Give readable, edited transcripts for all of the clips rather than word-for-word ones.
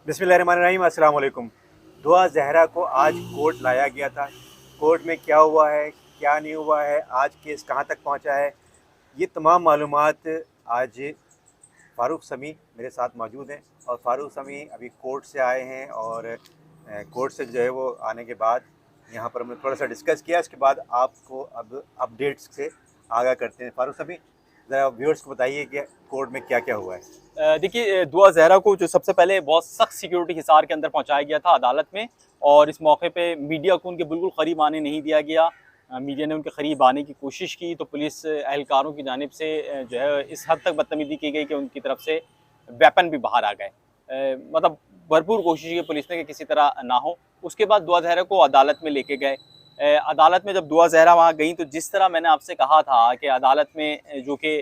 बिस्मिल्लाहिर्रहमानिर्रहीम, अस्सलाम वालेकुम। दुआ ज़हरा को आज कोर्ट लाया गया था। कोर्ट में क्या हुआ है, क्या नहीं हुआ है, आज केस कहाँ तक पहुँचा है, ये तमाम मालूमात आज फ़ारूक समी मेरे साथ मौजूद हैं। और फ़ारूक समी अभी कोर्ट से आए हैं और कोर्ट से जो है वो आने के बाद यहाँ पर हमने थोड़ा सा डिस्कस किया। इसके बाद आपको अब अपडेट्स से आगाह करते हैं। फ़ारूक समी, ज़रा व्यूअर्स को बताइए कि कोर्ट में क्या क्या हुआ है। देखिए, दुआ ज़हरा को जो सबसे पहले बहुत सख्त सिक्योरिटी हिसार के अंदर पहुंचाया गया था अदालत में। और इस मौके पे मीडिया को उनके बिल्कुल करीब आने नहीं दिया गया। मीडिया ने उनके करीब आने की कोशिश की तो पुलिस एहलकारों की जानिब से जो है इस हद तक बदतमीज़ी की गई कि उनकी तरफ से वेपन भी बाहर आ गए। मतलब भरपूर कोशिश की पुलिस ने कि किसी तरह ना हो। उसके बाद दुआ ज़हरा को अदालत में लेके गए। अदालत में जब दुआ ज़हरा वहाँ गई तो जिस तरह मैंने आपसे कहा था कि अदालत में जो कि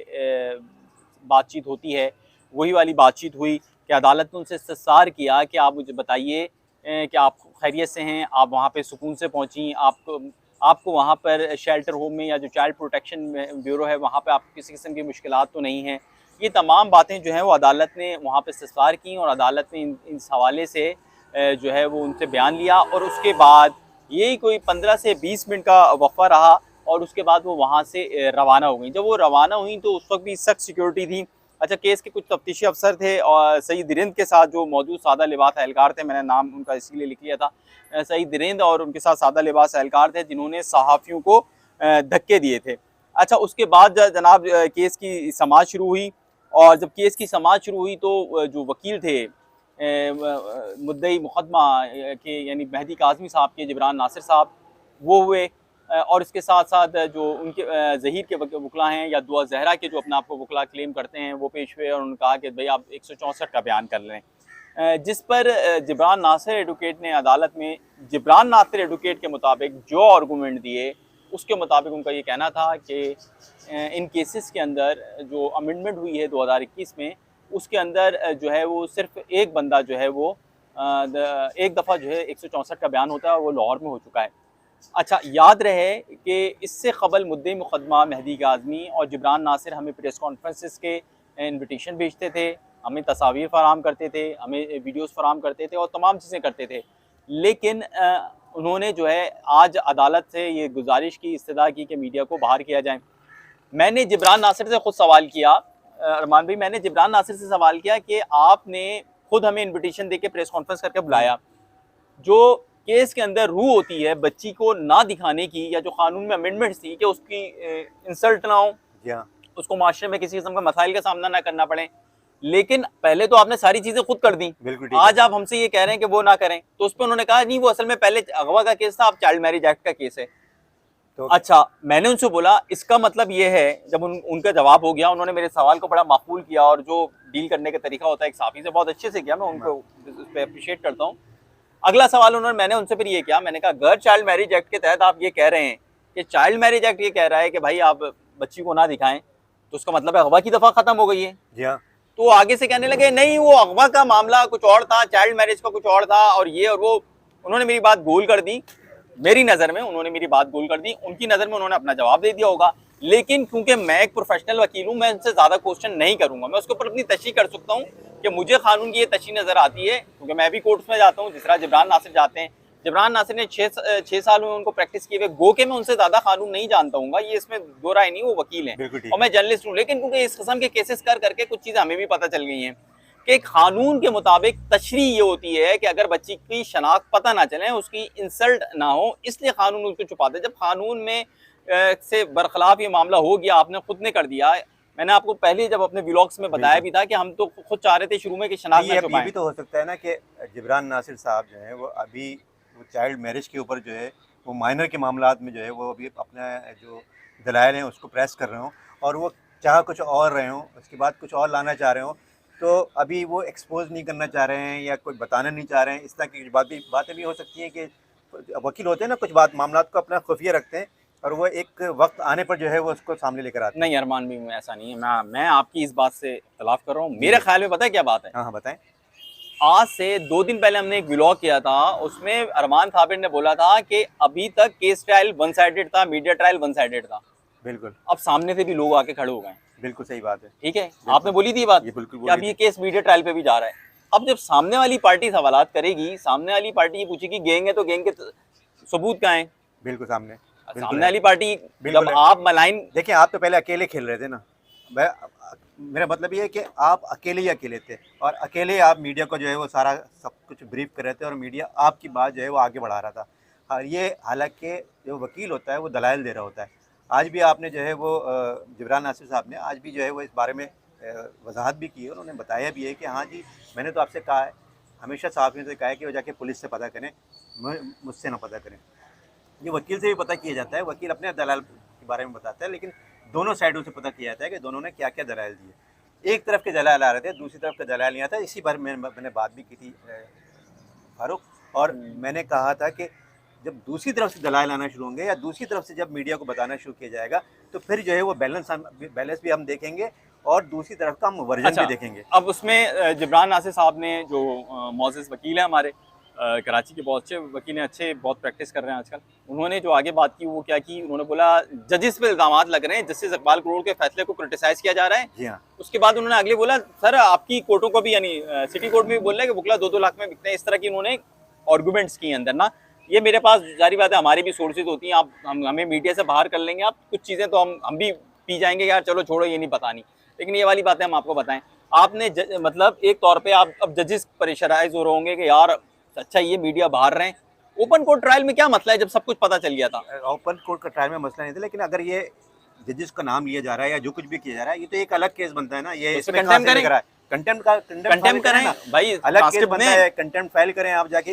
बातचीत होती है वही वाली बातचीत हुई कि अदालत ने उनसे इस्तफ़सार किया कि आप मुझे बताइए कि आप खैरियत से हैं, आप वहाँ पे सुकून से पहुँची, आपको वहाँ पर शेल्टर होम में या जो चाइल्ड प्रोटेक्शन ब्यूरो है वहाँ पे आपको किसी किस्म की मुश्किलात तो नहीं हैं। ये तमाम बातें जो हैं वो अदालत ने वहाँ पे इस्तफ़सार की और अदालत ने इस हवाले से जो है वो उनसे बयान लिया। और उसके बाद यही कोई 15 से 20 मिनट का वक़फ़ा रहा और उसके बाद वो वहाँ से रवाना हो गई। जब वो रवाना हुई तो उस वक्त भी सख्त सिक्योरिटी थी। अच्छा, केस के कुछ तफ्तीशी अफसर थे और सईद रिंद के साथ जो मौजूद सादा लिबास एहलकार थे, मैंने नाम उनका इसीलिए लिख लिया था, सईद रिंद और उनके साथ सादा लिबास एहलकार थे जिन्होंने सहाफ़ियों को धक्के दिए थे। अच्छा, उसके बाद जनाब केस की समाअत शुरू हुई। और जब केस की समाअत शुरू हुई तो जो वकील थे मुद्दई मुकदमा के यानी मेहदी काज़मी साहब के जिब्रान नासिर साहब, वो हुए। और इसके साथ साथ जो उनके ज़हीर के वकला हैं या दुआ ज़हरा के जो अपने आप को वकला क्लेम करते हैं वो पेश हुए और उन्होंने कहा कि भाई आप 164 का बयान कर लें। जिस पर जिब्रान नासिर एडवोकेट ने अदालत में जिब्रान नासिर एडवोकेट के मुताबिक जो आर्गूमेंट दिए उसके मुताबिक उनका ये कहना था कि इन केसेस के अंदर जो अमेंडमेंट हुई है 2021 में उसके अंदर जो है वो सिर्फ एक बंदा जो है वो एक दफ़ा जो है 164 का बयान होता है और वो लाहौर में हो चुका है। अच्छा, याद रहे कि इससे कबल मुद्दई मुकदमा मेहदी काज़मी और जिब्रान नासिर हमें प्रेस कॉन्फ्रेंसेस के इन्विटेशन भेजते थे, हमें तस्वीर फराहम करते थे, हमें वीडियोस फराहम करते थे और तमाम चीज़ें करते थे। लेकिन उन्होंने जो है आज अदालत से ये गुजारिश की, इस्तदा की कि मीडिया को बाहर किया जाए। मैंने जिब्रान नासिर से ख़ुद सवाल किया, अरमान भाई, मैंने जिब्रान नासिर से सवाल किया कि आपने खुद हमें इन्विटेशन दे के प्रेस कॉन्फ्रेंस करके बुलाया, जो केस के अंदर रूह होती है बच्ची को ना दिखाने की या जो कानून में अमेंडमेंट्स थी कि उसकी इंसल्ट ना हो, उसको माशरे में किसी किस्म का मसाइल का सामना ना करना पड़े, लेकिन पहले तो आपने सारी चीजें खुद कर दी। आज आप हमसे ये कह रहे हैं कि वो ना करें, तो उस पर उन्होंने कहा नहीं, वो असल में पहले अगवा का केस था, अब चाइल्ड मैरिज एक्ट का केस है। तो अच्छा, मैंने उनसे बोला इसका मतलब ये है, जब उनका जवाब हो गया, उन्होंने मेरे सवाल को बड़ा माकूल किया और जो डील करने का तरीका होता है एक साफी से बहुत अच्छे से किया, मैं उनको उस पर अप्रिशिएट करता हूँ। अगला सवाल मैंने उनसे फिर ये किया, मैंने कहा अगर चाइल्ड मैरिज एक्ट के तहत आप ये कह रहे हैं कि चाइल्ड मैरिज एक्ट ये कह रहा है कि भाई आप बच्ची को ना दिखाएं, तो उसका मतलब है अगवा की दफा खत्म हो गई है। जी हाँ। तो आगे से कहने लगे नहीं, वो अगवा का मामला कुछ और था, चाइल्ड मैरिज का कुछ और था और ये और वो। उन्होंने मेरी बात गोल कर दी, मेरी नज़र में उन्होंने मेरी बात गोल कर दी, उनकी नज़र में उन्होंने अपना जवाब दे दिया होगा। लेकिन क्योंकि मैं एक प्रोफेशनल वकील हूँ, मैं उनसे ज़्यादा क्वेश्चन नहीं करूँगा, मैं उसके ऊपर अपनी तशरीह कर सकता हूँ कि मुझे कानून की ये तशरीह नज़र आती है, क्योंकि मैं भी कोर्ट्स में जाता हूँ जिस तरह जिब्रान नासिर जाते हैं। जिब्रान नासिर ने 6 साल में उनको प्रैक्टिस किए हुए, गो के मैं उनसे ज़्यादा कानून नहीं जानता हूँ, ये इसमें दो राय नहीं, वो वकील हैं और मैं जर्नलिस्ट हूँ। लेकिन क्योंकि इस किस्म के केसेस कर करके कुछ चीज़ें हमें भी पता चल गई हैं कि कानून के मुताबिक तशरीह ये होती है कि अगर बच्ची की शनाख्त पता ना चले, उसकी इंसल्ट ना हो, इसलिए कानून उसको छुपाते। जब कानून में से बरखिलाफ ये मामला हो गया, आपने खुद ने कर दिया। मैंने आपको पहले जब अपने व्लॉग्स में बताया भी था कि हम तो खुद चाह रहे थे शुरू में कि शनाख्त ना छुपाएं। ये भी तो हो सकता है ना कि जिब्रान नासिर साहब जो है वो अभी वो चाइल्ड मैरिज के ऊपर जो है वो माइनर के मामलात में जो है वो अभी अपना जो दलाइल हैं उसको प्रेस कर रहे हों और वो चाह कुछ और रहे हों, उसके बाद कुछ और लाना चाह रहे हों, तो अभी वो एक्सपोज नहीं करना चाह रहे हैं या कुछ बताना नहीं चाह रहे हैं। इस तरह की बातें भी हो सकती हैं कि वकील होते हैं ना, कुछ मामलात को अपना खुफिया रखते हैं और वो एक वक्त आने पर जो है वो उसको सामने लेकर आते हैं। नहीं अरमान भी, ऐसा नहीं है, मैं आपकी इस बात से इख्तलाफ कर रहा हूँ। मेरे ख्याल में पता है क्या बात है? हाँ हाँ बताएं। आज से 2 दिन पहले हमने एक व्लॉग किया था, उसमें अरमान साबिर ने बोला था कि अभी तक केस ट्रायल वन साइडेड था, मीडिया ट्रायल वन साइडेड था। बिल्कुल। अब सामने से भी लोग आके खड़े हो गए। बिल्कुल सही बात है। ठीक है, आपने बोली थी बात, ये बिल्कुल कि अब ये केस मीडिया ट्रायल पे भी जा रहा है। अब जब सामने वाली पार्टी सवालात करेगी, सामने वाली पार्टी ये पूछेगी गैंग है तो गैंग के सबूत कहाँ है? बिल्कुल सामने, बिल्कुल सामने है, वाली पार्टी बिल्कुल जब है। आप मलाइन देखिए, आप तो पहले अकेले खेल रहे थे ना। मैं मेरा मतलब ये है कि आप अकेले ही अकेले थे और अकेले आप मीडिया को जो है वो सारा सब कुछ ब्रीफ कर रहे थे और मीडिया आपकी बात जो है वो आगे बढ़ा रहा था। और ये हालाँकि जो वकील होता है वो दलाइल दे रहा होता है। आज भी आपने जो है वो जिब्रान नासिर साहब ने आज भी जो है वो इस बारे में वज़ाहत भी की है। उन्होंने बताया भी है कि हाँ जी, मैंने तो आपसे कहा है, हमेशा सहाफ़ियों से कहा है कि वो जाके पुलिस से पता करें, मुझसे ना पता करें। ये वकील से भी पता किया जाता है, वकील अपने दलाल के बारे में बताता है, लेकिन दोनों साइडों से पता किया जाता है कि दोनों ने क्या-क्या दलाइल दिए। एक तरफ के दलाल आ रहे थे, दूसरी तरफ का दलाल नहीं आता। इसी बारे में मैंने बात भी की थी फारूक, और मैंने कहा था कि जब दूसरी तरफ से दलाल आना शुरू होंगे या दूसरी तरफ से जब मीडिया को बताना शुरू किया जाएगा, तो फिर जो है वो बैलेंस भी हम देखेंगे और दूसरी तरफ का हम वर्जन अच्छा, भी देखेंगे। अब उसमें जिब्रान नासिर साहब ने जो मोअज़्ज़िज़ वकील हैं हमारे, कराची के बहुत अच्छे वकील हैं, अच्छे बहुत प्रैक्टिस कर रहे हैं आजकल। उन्होंने जो आगे बात की वो क्या की, उन्होंने बोला जजेस पे इल्ज़ामात लग रहे हैं, जस्टिस इकबाल करोड़ के फैसले को क्रिटिसाइज़ किया जा रहा है। जी हाँ। उसके बाद उन्होंने आगे बोला सर आपकी कोर्टों को भी, यानी सिटी कोर्ट में भी बोल रहे हैं कि बुकला 2-2 लाख में बिकते हैं। इस तरह की उन्होंने आर्गूमेंट्स किए अंदर ना। ये मेरे पास ज़ाहिर बात है हमारी भी सोर्सेज होती हैं, आप हमें मीडिया से बाहर कर लेंगे आप, कुछ चीज़ें तो हम भी पी जाएंगे यार चलो छोड़ो ये नहीं पता नहीं, लेकिन ये वाली बातें हम आपको बताएं। आपने मतलब एक तौर पे आप अब जजेस प्रेशराइज हो रहे होंगे कि यार अच्छा ये मीडिया बाहर रहे हैं। ओपन कोर्ट ट्रायल में क्या मसला है जब सब कुछ पता चल गया था? ओपन कोर्ट का ट्रायल में मसला नहीं था, लेकिन अगर ये जजेस का नाम लिया जा रहा है या जो कुछ भी किया जा रहा है, ये तो एक अलग केस बनता है ना। ये तो इसमें कंटेम्प्ट कहाँ से करें, लेकर आए? कंटेम्प्ट करें ना, भाई, अलग केस ट्रांसक्रिप्ट बनता में है, कंटेम्प्ट फाइल करें आप जाके।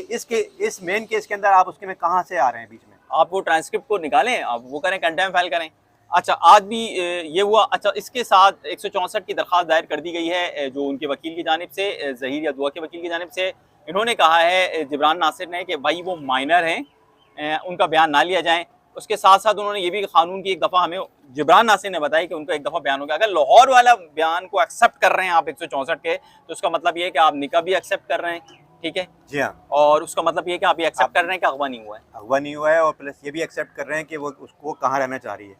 इस मेन केस के अंदर आप उसके में कहाँ से आ रहे हैं बीच में? आप वो ट्रांसक्रिप्ट को निकालें, आप वो करें, कंटेम्प्ट फाइल करें। अच्छा आज भी ये हुआ। अच्छा इसके साथ 164 की दरख्वास्त दायर कर दी गई है जो उनके वकील की जानिब से, ज़हीर या दुआ के वकील की जानिब से। इन्होंने कहा है जिब्रान नासिर ने कि भाई वो माइनर हैं, उनका बयान ना लिया जाए। उसके साथ साथ उन्होंने ये भी कानून की एक दफ़ा हमें जिब्रान नासिर ने बताया कि उनका एक दफ़ा बयान हो गया, अगर लाहौर वाला बयान को एक्सेप्ट कर रहे हैं आप 164 के, तो उसका मतलब ये है कि आप निका भी एक्सेप्ट कर रहे हैं, ठीक है। जी हाँ। और उसका मतलब ये है कि आप ये एक्सेप्ट कर रहे हैं कि अगवा नहीं हुआ है। अगवा नहीं हुआ है और प्लस ये भी एक्सेप्ट कर रहे हैं कि वो उसको कहाँ रहना चाह रही है।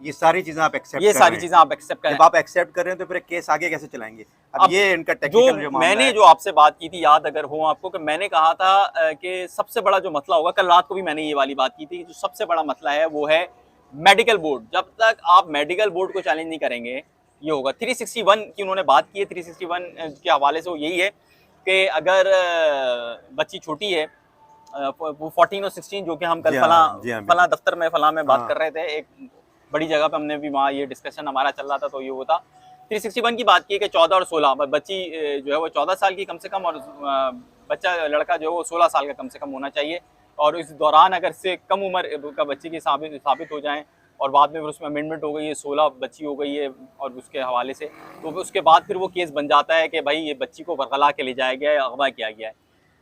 ये सारी चीज़ें आप एक्सेप्ट ये कर सारी रहे हैं। चीज़ें आप एक्सेप्ट करें। जब आप एक्सेप्ट कर रहे हैं तो फिर केस आगे कैसे चलाएंगे? अब ये इनका जो टेक्निकल जो मामला मैंने है। जो आपसे बात की थी, याद अगर हो आपको, कि मैंने कहा था कि सबसे बड़ा जो मसला होगा, कल रात को भी मैंने ये वाली बात की थी कि जो सबसे बड़ा मसला है वो है मेडिकल बोर्ड। जब तक आप मेडिकल बोर्ड को चैलेंज नहीं करेंगे ये होगा। 361 की उन्होंने बात की है। 361 के हवाले से वो यही है कि अगर बच्ची छोटी है, वो 14 और 16, जो कि हम कल जी फला हाँ, जी हाँ, फला बिल्कुल। दफ्तर में फला में बात हाँ। कर रहे थे, एक बड़ी जगह पे हमने भी वहाँ ये डिस्कशन हमारा चल रहा था, तो ये वो था 361 की बात की कि 14 और 16 बच्ची जो है वो 14 साल की कम से कम, और बच्चा लड़का जो है वो 16 साल का कम से कम होना चाहिए। और इस दौरान अगर से कम उम्र का बच्ची की साबित हो जाए और बाद में फिर उसमें अमेंडमेंट हो गई है, 16 बच्ची हो गई है और उसके हवाले से, तो उसके बाद फिर वो केस बन जाता है कि भाई ये बच्ची को बरगला के ले जाया गया है, अगवा किया गया है।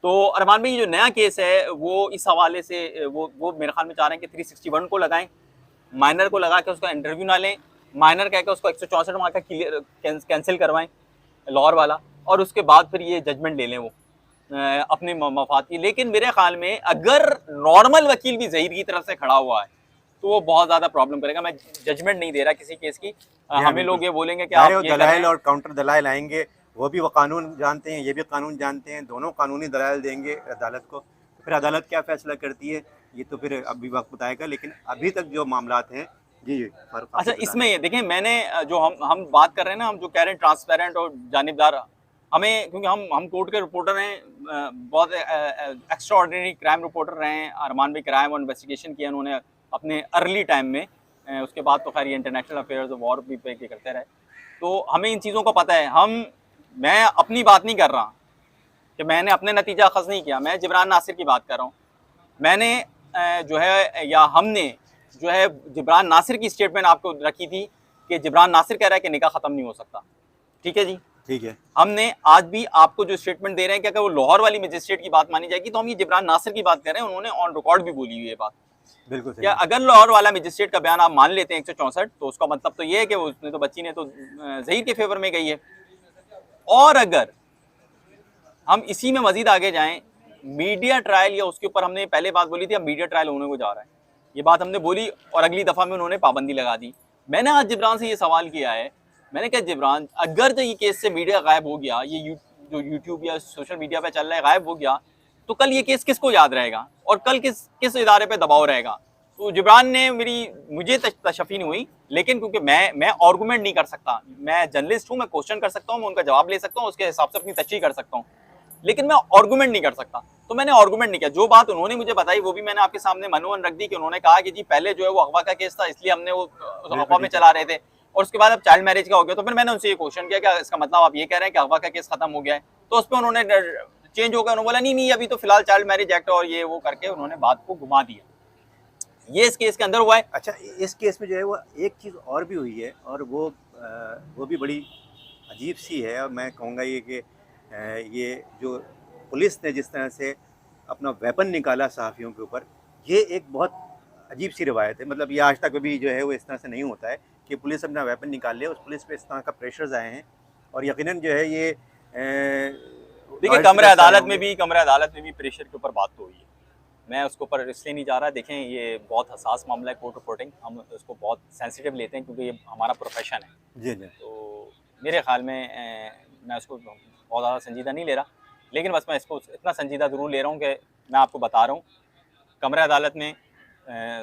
तो अरमान भाई, ये जो नया केस है वो इस हवाले से वो मेरे ख्याल में चाह रहे हैं कि 361 को लगाएं, माइनर को लगा के उसका इंटरव्यू ना लें, माइनर कह के उसको 164 मार्क का क्लियर कैंसिल करवाएं लाहौर वाला, और उसके बाद फिर ये जजमेंट ले लें वो अपने मफाद की। लेकिन मेरे ख्याल में अगर नॉर्मल वकील भी ज़हीर की तरफ से खड़ा हुआ है तो वो बहुत ज़्यादा प्रॉब्लम करेगा। मैं जजमेंट नहीं दे रहा किसी केस की। हमें लोग ये बोलेंगे कि आप ये दलाइल और काउंटर दलाइल आएंगे, वो भी वो कानून जानते हैं, ये भी कानून जानते हैं, दोनों कानूनी दलाइल देंगे अदालत को। फिर अदालत क्या फैसला करती है ये तो फिर अभी वक्त बताएगा, लेकिन अभी तक जो मामलात हैं जी। अच्छा इसमें ये देखें, मैंने जो हम बात कर रहे हैं ना, हम जो कह रहे हैं ट्रांसपेरेंट और जानिबदार, हमें, क्योंकि हम कोर्ट के रिपोर्टर हैं, बहुत एक्स्ट्रा ऑर्डिनरी क्राइम रिपोर्टर रहे हैं। अरमान भी क्राइम और इन्वेस्टिगेशन किया उन्होंने अपने अर्ली टाइम में, उसके बाद तो खैर ये इंटरनेशनल अफेयर्स और वॉर भी पे करते रहे, तो हमें इन चीज़ों का पता है। मैं अपनी बात नहीं कर रहा कि मैंने अपने नतीजा अखज़ नहीं किया, मैं जिब्रान नासिर की बात कर रहा हूँ। मैंने जो है, या हमने जो है जिब्रान नासिर की स्टेटमेंट आपको रखी थी कि जिब्रान नासिर कह रहा है कि निकाह ख़त्म नहीं हो सकता, ठीक है जी, ठीक है। हमने आज भी आपको जो स्टेटमेंट दे रहे हैं कि अगर वो लाहौर वाली मजिस्ट्रेट की बात मानी जाएगी तो हम ये जिब्रान नासिर की बात कर रहे हैं, उन्होंने ऑन रिकॉर्ड भी बोली हुई है बात। बिल्कुल सही। या अगर लाहौर वाला मजिस्ट्रेट का बयान आप मान लेते हैं 164, तो उसका मतलब तो ये है कि उसने तो बच्ची ने तो ज़हीर के फेवर में गई है। और अगर हम इसी में मजीद आगे जाएं, मीडिया ट्रायल, या उसके ऊपर हमने पहले बात बोली थी, अब मीडिया ट्रायल होने को जा रहा है, ये बात हमने बोली और अगली दफ़ा में उन्होंने पाबंदी लगा दी। मैंने आज जिब्रान से ये सवाल किया है, मैंने कहा जिब्रान, अगर तो ये केस से मीडिया गायब हो गया, ये जो यूट्यूब या सोशल मीडिया पे चल रहा है गायब हो गया, तो कल ये केस किसको याद रहेगा और कल किस किस इदारे पे दबाव रहेगा। तो जिब्रान ने मुझे तशफ़ी नहीं हुई, लेकिन क्योंकि मैं आर्गूमेंट नहीं कर सकता, मैं जर्नलिस्ट हूँ, मैं क्वेश्चन कर सकता हूँ, मैं उनका जवाब ले सकता हूँ, उसके हिसाब से अपनी तशरीह कर सकता हूँ, लेकिन मैं आर्गूमेंट नहीं कर सकता। तो मैंने आर्गूमेंट नहीं किया। जो बात उन्होंने मुझे बताई वो भी मैंने आपके सामने मनोवन रख दी कि उन्होंने कहा कि जी पहले जो है वो अगवा का केस था, इसलिए हमने वो अगवा में चला रहे थे, और उसके बाद अब चाइल्ड मैरिज का हो गया। तो फिर मैंने उनसे ये क्वेश्चन किया कि इसका मतलब आप ये कह रहे हैं कि अगवा का केस खत्म हो गया है? तो उस पर उन्होंने चेंज हो गया, उन्होंने बोला नहीं नहीं अभी तो फिलहाल चाइल्ड मैरिज एक्ट और ये वो करके उन्होंने बात को घुमा दिया। ये इस केस के अंदर हुआ है। अच्छा, इस केस में जो है वो एक चीज़ और भी हुई है, और वो भी बड़ी अजीब सी है, और मैं कहूँगा ये कि ये जो पुलिस ने जिस तरह से अपना वेपन निकाला सहाफ़ियों के ऊपर, ये एक बहुत अजीब सी रवायत है। मतलब ये आज तक भी जो है वो इस तरह से नहीं होता है कि पुलिस अपना वेपन निकाल ले। उस पुलिस पे इस तरह का प्रेशर्स आए हैं, और यकीनन जो है ये देखिए कमरे अदालत में भी प्रेशर के ऊपर बात तो हुई है, मैं उसके ऊपर इसलिए नहीं जा रहा। देखें ये बहुत हसास मामला है, कोर्ट रिपोर्टिंग, हम उसको बहुत सेंसिटिव लेते हैं क्योंकि ये हमारा प्रोफेशन है। जी जी। तो मेरे ख्याल में मैं उसको बहुत ज़्यादा संजीदा नहीं ले रहा, लेकिन बस मैं इसको इतना संजीदा ज़रूर ले रहा हूँ कि मैं आपको बता रहा हूँ कमरे अदालत में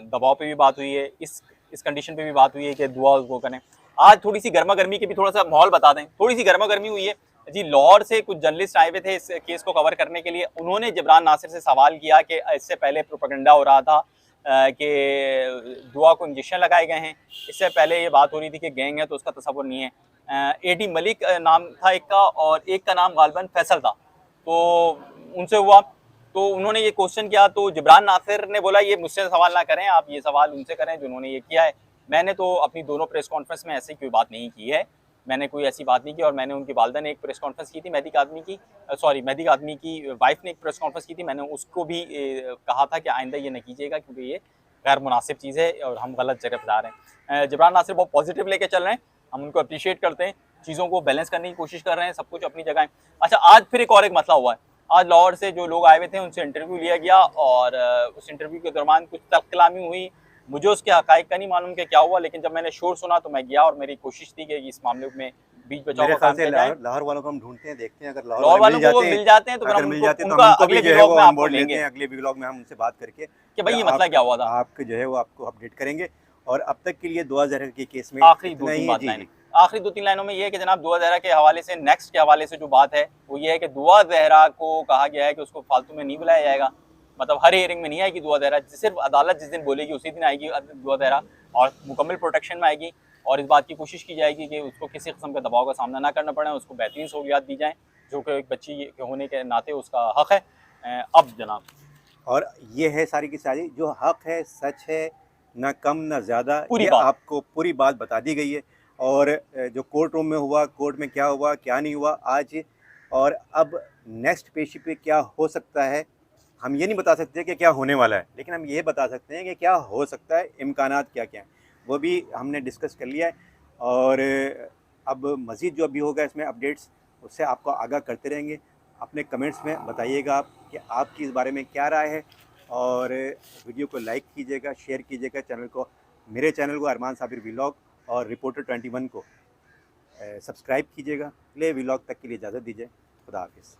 दबाव पे भी बात हुई है, इस कंडीशन पे भी बात हुई है कि दुआ उसको करें। आज थोड़ी सी गर्मा गर्मी के भी थोड़ा सा माहौल बता दें, थोड़ी सी गर्मा गर्मी हुई है जी। लाहौर से कुछ जर्नलिस्ट आए हुए थे इस केस को कवर करने के लिए। उन्होंने जिब्रान नासिर से सवाल किया कि इससे पहले प्रोपेगेंडा हो रहा था कि दुआ को इंजेक्शन लगाए गए हैं, इससे पहले ये बात हो रही थी कि गैंग है, तो उसका तस्वुर नहीं है। एडी मलिक नाम था एक का, और एक का नाम गालिबन फैसल था। तो उनसे हुआ, तो उन्होंने ये क्वेश्चन किया, तो जिब्रान नासिर ने बोला ये मुझसे सवाल ना करें, आप ये सवाल उनसे करें जिन्होंने ये किया है। मैंने तो अपनी दोनों प्रेस कॉन्फ्रेंस में ऐसी कोई बात नहीं की है, मैंने कोई ऐसी बात नहीं की। और मैंने उनकी वालदा ने एक प्रेस कॉन्फ्रेंस की थी, मेहदी कादमी की वाइफ ने एक प्रेस कॉन्फ्रेंस की थी, मैंने उसको भी कहा था कि आइंदा ये न कीजिएगा क्योंकि ये गैर मुनासिब चीज़ है और हम गलत जगह पर जा रहे हैं। जिब्रान नासिर बहुत पॉजिटिव लेके चल रहे हैं, हम उनको अप्रिशिएट करते हैं, चीज़ों को बैलेंस करने की कोशिश कर रहे हैं, सब कुछ अपनी जगह है। अच्छा, आज फिर एक और एक मसला हुआ है। आज लाहौर से जो लोग आए हुए थे उनसे इंटरव्यू लिया गया, और उस इंटरव्यू के दौरान कुछ तलकलामी हुई। मुझे उसके हक़ाइक़ का नहीं मालूम कि क्या हुआ, लेकिन जब मैंने शोर सुना तो मैं गया, और मेरी कोशिश थी कि इस मामले में बीच बचाव मेरे का ख्याल काम से किया जाए। लाहौर वालों को हम ढूंढते हैं, देखते हैं, अगर लाहौर लाहौर वालों को वो मिल जाते हैं तो फिर अगर हम मिल जाते हैं तो उनका हम उनको अगले भी जो है ब्लॉग वो में ऑन आपको बोर्ड लेते लेंगे हैं। अगले ब्लॉग में हम उनसे बात करके कि भाई ये मसला क्या हुआ था। आप जो है वो आपको अपडेट करेंगे। और अब तक के लिए दुआ ज़हरा के केस में आखिरी इतना दो ही तीन है। बात जी लाइनें, जी। आखिरी दो तीन लाइनों में ये है कि जनाब दुआ ज़हरा के हवाले से, नेक्स्ट के हवाले से जो बात है वो ये है कि दुआ ज़हरा को कहा गया है कि उसको फालतू में नहीं बुलाया जाएगा, मतलब हर हियरिंग में नहीं आएगी दुआ ज़हरा, सिर्फ अदालत जिस दिन बोलेगी उसी दिन आएगी दुआ ज़हरा, और मुकम्मल प्रोटेक्शन में आएगी। और इस बात की कोशिश की जाएगी कि उसको किसी किस्म के दबाव का सामना ना करना पड़े, उसको बेहतरीन सहूलियात दी जाएँ जो कि एक बच्ची के होने के नाते उसका हक़ है। अब जनाब, और ये है सारी की सारी जो हक़ है, सच है, ना कम ना ज़्यादा, पूरी ये बात आपको पूरी बात बता दी गई है। और जो कोर्ट रूम में हुआ, कोर्ट में क्या हुआ क्या नहीं हुआ आज, और अब नेक्स्ट पेशी पे क्या हो सकता है, हम ये नहीं बता सकते कि क्या होने वाला है, लेकिन हम ये बता सकते हैं कि क्या हो सकता है, इम्कानात क्या क्या हैं, वो भी हमने डिस्कस कर लिया है। और अब मज़ीद जो अभी होगा इसमें अपडेट्स, उससे आपको आगाह करते रहेंगे। अपने कमेंट्स में बताइएगा आप कि आपकी इस बारे में क्या राय है, और वीडियो को लाइक कीजिएगा, शेयर कीजिएगा, चैनल को, मेरे चैनल को अरमान साबिर व्लॉग और रिपोर्टर 21 को सब्सक्राइब कीजिएगा। अगले व्लॉग तक के लिए इजाज़त दीजिए। खुदा हाफिज़।